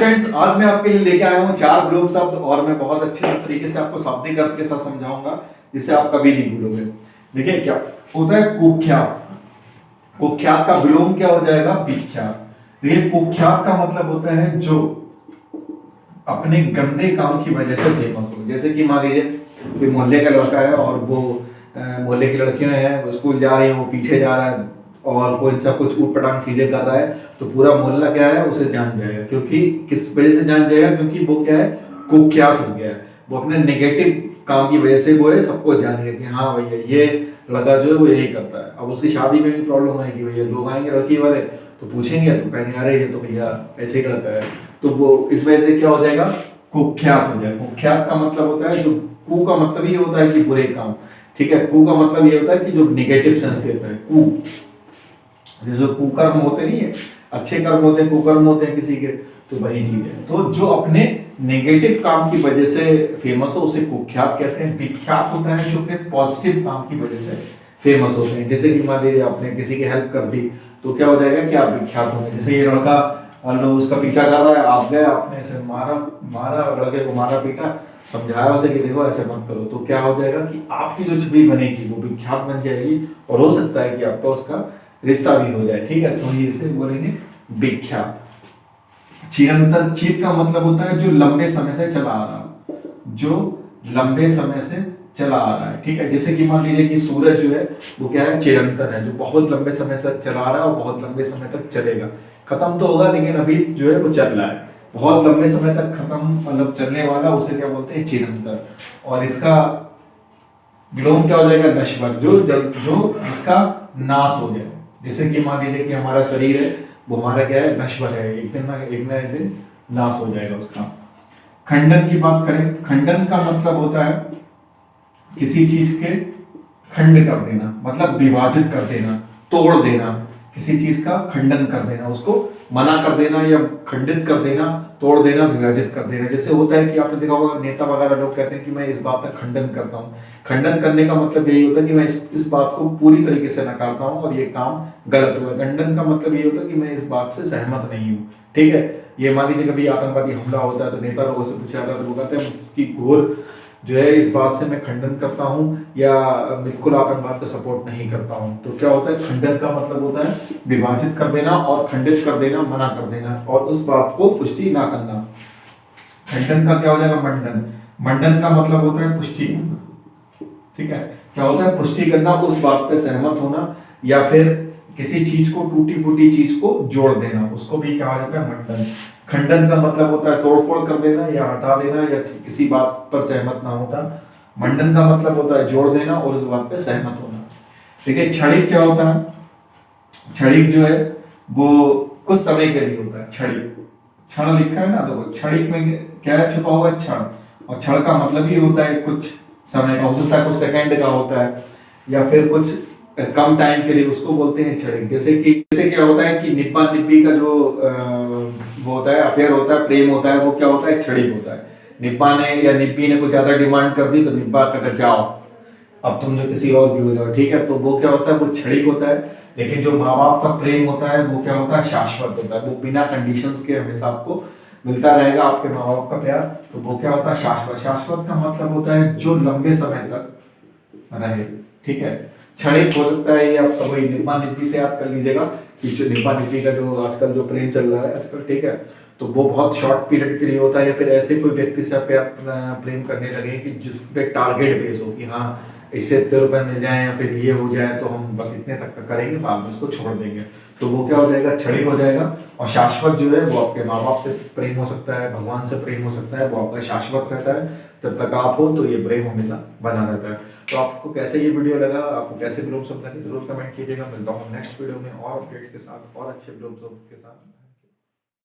Friends, आज मैं आपके लिए लेके आया हूँ 4 विलोम शब्द और मैं बहुत अच्छे तरीके से आपको शाब्दिक अर्थ के साथ समझाऊंगा जिससे आप कभी नहीं भूलोगे। देखिए क्या होता है कुख्यात। कुख्यात का विलोम क्या हो जाएगा? विख्यात। देखिए कुख्यात का मतलब होता है जो अपने गंदे काम की वजह से फेमस हो। जैसे कि मान लीजिए कोई मोहल्ले का लड़का है और वो मोहल्ले की लड़कियां हैं, वो स्कूल जा रही है, वो पीछे जा रहा है और कोई सा कुछ ऊटपटांग चीजें कर रहा है तो पूरा मोहल्ला क्या है उसे जान जाएगा। क्योंकि किस वजह से जान जाएगा? क्योंकि वो क्या है, कुख्यात हो गया है। वो अपने नेगेटिव काम की वजह से वो है सबको जानेगा कि हाँ भैया ये लड़का जो है वो यही करता है। अब उसकी शादी में भी प्रॉब्लम आएगी, भैया लोग आएंगे लड़की वाले तो पूछेंगे तो कहेंगे अरे ये तो भैया ऐसे ही लड़का है। तो वो इस वजह से क्या हो जाएगा? कुख्यात हो जाएगा। कुख्यात का मतलब होता है जो कु का मतलब ये होता है कि बुरे काम, ठीक है। कु का मतलब ये होता है कि जो निगेटिव सेंस देता है। कु जैसे कुकर्म होते नहीं है, अच्छे कर्म होते हैं, कुकर्म होते हैं किसी के, तो वही चीज है। तो जो अपने नेगेटिव काम की वजह से फेमस हो उसे कुख्यात कहते हैं। विख्यात होता है जो अपने पॉजिटिव काम की वजह से फेमस होते हैं। जैसे कि मान लीजिए आपने किसी की हेल्प कर दी तो क्या हो जाएगा कि आप विख्यात होंगे। जैसे ये लड़का मान लो उसका पीछा कर रहा है, आप गए आपने इसे मारा लड़के को मारा पीटा, समझाया उसे कि देखो ऐसे मत करो, तो क्या हो जाएगा कि आपकी जो छवि बनेगी वो विख्यात बन जाएगी और हो सकता है कि आपका उसका रिश्ता भी हो जाए, ठीक है। तो ये इसे बोलेंगे विख्यात। चिरंतर, चिर का मतलब होता है जो लंबे समय से चला आ रहा, जो लंबे समय से चला आ रहा है, ठीक है। जैसे कि मान लीजिए कि सूरज जो है वो क्या है, चिरंतर है, जो बहुत लंबे समय से चला आ रहा है और बहुत लंबे समय तक चलेगा। खत्म तो होगा लेकिन अभी जो है वो चल रहा है, बहुत लंबे समय तक खत्म मतलब चलने वाला, उसे क्या बोलते हैं? चिरंतर। और इसका विलोम क्या हो जाएगा? नश्वर, जो जिसका नाश हो जाए। जैसे कि मान लीजिए कि हमारा शरीर है वो हमारा क्या है? नश्वर है, एक ना एक दिन नाश हो जाएगा उसका। खंडन की बात करें, खंडन का मतलब होता है किसी चीज के खंड कर देना, मतलब विभाजित कर देना, तोड़ देना, किसी चीज का खंडन कर देना, उसको मना कर देना या खंडित कर देना, तोड़ देना, विभाजित कर देना। जैसे होता है कि आपने देखा होगा नेता वगैरह लोग कहते हैं कि मैं इस बात का खंडन करता हूँ। खंडन करने का मतलब यही होता है कि मैं इस बात को पूरी तरीके से नकारता हूँ और ये काम गलत हुआ। खंडन का मतलब ये होता है कि मैं इस बात से सहमत नहीं हूँ, ठीक है। ये मान लीजिए कभी आतंकवादी हमला होता है तो नेता लोगों से पूछा जाता है तो वो कहते हैं उसकी घोर जो है इस बात से मैं खंडन करता हूं या बिल्कुल आतंकवाद का सपोर्ट नहीं करता हूं। तो क्या होता है? खंडन का मतलब होता है विभाजित कर देना और खंडित कर देना, मना कर देना और उस बात को पुष्टि ना करना। खंडन का क्या हो जाएगा? मंडन। मंडन का मतलब होता है पुष्टि करना, ठीक है। क्या होता है? पुष्टि करना, उस बात पे सहमत होना या फिर किसी चीज को, टूटी फूटी चीज को जोड़ देना, उसको भी कहा जाता है मंडन। खंडन का मतलब होता है तोड़फोड़ कर देना या हटा देना या किसी बात पर सहमत ना होता। मंडन का मतलब होता है जोड़ देना और उस बात पर सहमत होना। देखिए क्षणिक क्या होता है? क्षणिक जो है वो कुछ समय के लिए होता है। क्षणिक, क्षण लिखा है ना, तो क्षणिक में क्या है? छुपा हुआ है क्षण। और क्षण का मतलब ही होता है कुछ समय का, हो सकता है कुछ सेकंड का होता है या फिर कुछ कम टाइम के लिए, उसको बोलते हैं क्षणिक। जैसे क्या होता है कि निब्बा निब्बी का जो वो होता है, अफेयर होता है, प्रेम होता है, वो क्या होता है? क्षणिक होता है। निब्बा ने या निब्बी ने कुछ ज्यादा डिमांड कर दी तो निब्बा कहता जाओ अब तुम जो किसी और की हो जाओ, ठीक है। तो वो क्या होता है? वो क्षणिक होता है। लेकिन जो माँ बाप का प्रेम होता है वो क्या होता है? शाश्वत होता है। वो बिना कंडीशंस के हमेशा आपको मिलता रहेगा, आपके माँ बाप का प्यार। तो वो क्या होता है? शाश्वत। शाश्वत का मतलब होता है जो लंबे समय तक रहे, ठीक है। क्षणिक हो सकता है ये आपका वही निब्बा निब्बी से याद कर लीजिएगा कि जो निब्बा निब्बी का जो आजकल जो प्रेम चल रहा है आजकल, ठीक है, तो वो बहुत शॉर्ट पीरियड के लिए होता है। या फिर ऐसे कोई व्यक्ति से आप प्रेम करने लगे कि जिस पे टारगेट बेस हो कि हाँ इससे इतने रुपए मिल जाए या फिर ये हो जाए तो हम बस इतने तक का करेंगे, बाद में उसको छोड़ देंगे। तो वो क्या हो जाएगा? क्षणिक हो जाएगा। और शाश्वत जो है वो आपके माँ बाप से प्रेम हो सकता है, भगवान से प्रेम हो सकता है, वो आपका शाश्वत रहता है। जब तक आप हो तो ये प्रेम हमेशा बना रहता है। तो आपको कैसे ये वीडियो लगा, आपको कैसे विलोम शब्द लगे, जरूर कमेंट कीजिएगा। मिलता हूँ नेक्स्ट वीडियो में और अपडेट्स के साथ और अच्छे विलोम शब्द के साथ।